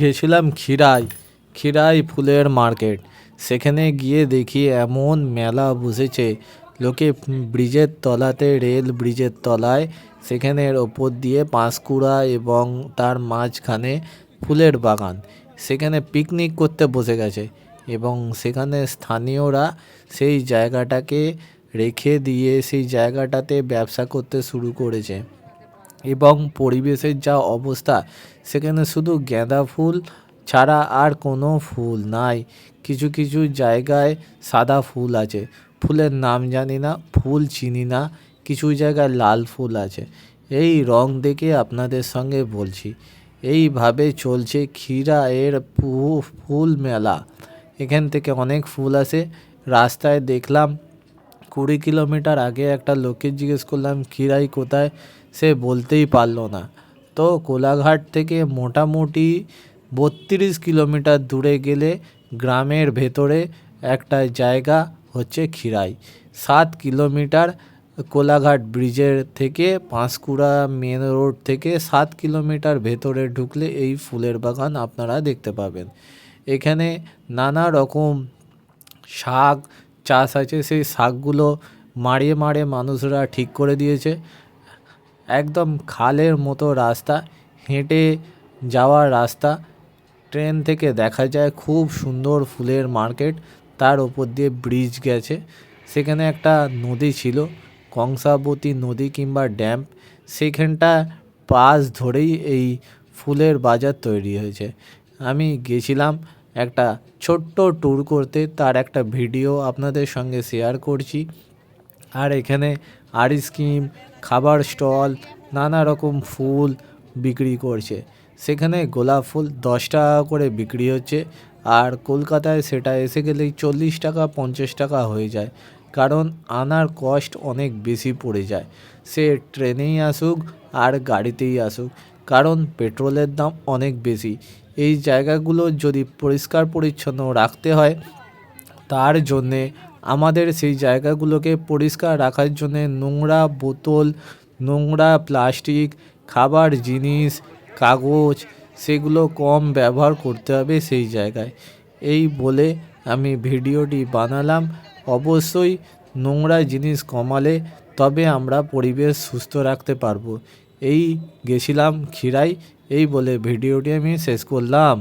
গেছিলাম ক্ষীরাই ফুলের মার্কেট। সেখানে গিয়ে দেখি এমন মেলা বসেছে, লোকে ব্রিজের তলাতে, রেল ব্রিজের তলায়, সেখানের ওপর দিয়ে পাঁশকুড়া এবং তার মাঝখানে ফুলের বাগান। সেখানে পিকনিক করতে বসে গেছে এবং সেখানে স্থানীয়রা সেই জায়গাটাকে রেখে দিয়ে সেই জায়গাটাতে ব্যবসা করতে শুরু করেছে। এবং পরিবেশের যা অবস্থা, সেখানে শুধু গাঁদা ফুল ছাড়া আর কোনো ফুল নাই। কিছু কিছু জায়গায় সাদা ফুল আছে, ফুলের নাম জানি না, ফুল চিনি না। কিছু জায়গায় লাল ফুল আছে। এই রং দেখে আপনাদের সঙ্গে বলছি, এইভাবে চলছে ক্ষীরা এর ফুল মেলা। এখান থেকে অনেক ফুল আসে। রাস্তায় দেখলাম 20 কিলোমিটার আগে একটা লোককে জিজ্ঞেস করলাম ক্ষীরাই কোথায়, সে বলতেই পারলো না। তো কোলাঘাট থেকে মোটামুটি 32 কিলোমিটার দূরে গেলে গ্রামের ভেতরে একটা জায়গা হচ্ছে ক্ষীরাই। 7 কিলোমিটার কোলাঘাট ব্রিজের থেকে, পাঁশকুড়া মেন রোড থেকে 7 কিলোমিটার ভেতরে ঢুকলে এই ফুলের বাগান আপনারা দেখতে পাবেন। এখানে নানা রকম শাক চাষ আছে। সেই শাকগুলো মাড়িয়ে মানুষরা ঠিক করে দিয়েছে। একদম খালের মতো রাস্তা, হেঁটে যাওয়ার রাস্তা। ট্রেন থেকে দেখা যায় খুব সুন্দর ফুলের মার্কেট। তার ওপর দিয়ে ব্রিজ গেছে। সেখানে একটা নদী ছিল, কংসাবতী নদী কিংবা ড্যাম। সেখানটা পাশ ধরেই এই ফুলের বাজার তৈরি হয়েছে। আমি গেছিলাম একটা ছোট্ট ট্যুর করতে, তার একটা ভিডিও আপনাদের সঙ্গে শেয়ার করছি। আর এখানে আইসক্রিম, খাবার স্টল, নানা রকম ফুল বিক্রি করছে। সেখানে গোলাপ ফুল 10 টাকা করে বিক্রি হচ্ছে, আর কলকাতায় সেটা এসে গেলেই 40 টাকা 50 টাকা হয়ে যায়। কারণ আনার কস্ট অনেক বেশি পড়ে যায়, সে ট্রেনেই আসুক আর গাড়িতেই আসুক, কারণ পেট্রোলের দাম অনেক বেশি। এই জায়গাগুলো যদি পরিষ্কার পরিচ্ছন্ন রাখতে হয়, তার জন্যে আমাদের সেই জায়গাগুলোকে পরিষ্কার রাখার জন্যে নোংরা বোতল, নোংরা প্লাস্টিক, খাবার জিনিস, কাগজ, সেগুলো কম ব্যবহার করতে হবে সেই জায়গায়। এই বলে আমি ভিডিওটি বানালাম। অবশ্যই নোংরা জিনিস কমালে তবে আমরা পরিবেশ সুস্থ রাখতে পারবো। এই গেছিলাম ক্ষীরাই, এই বলে ভিডিওটি আমি শেষ করলাম।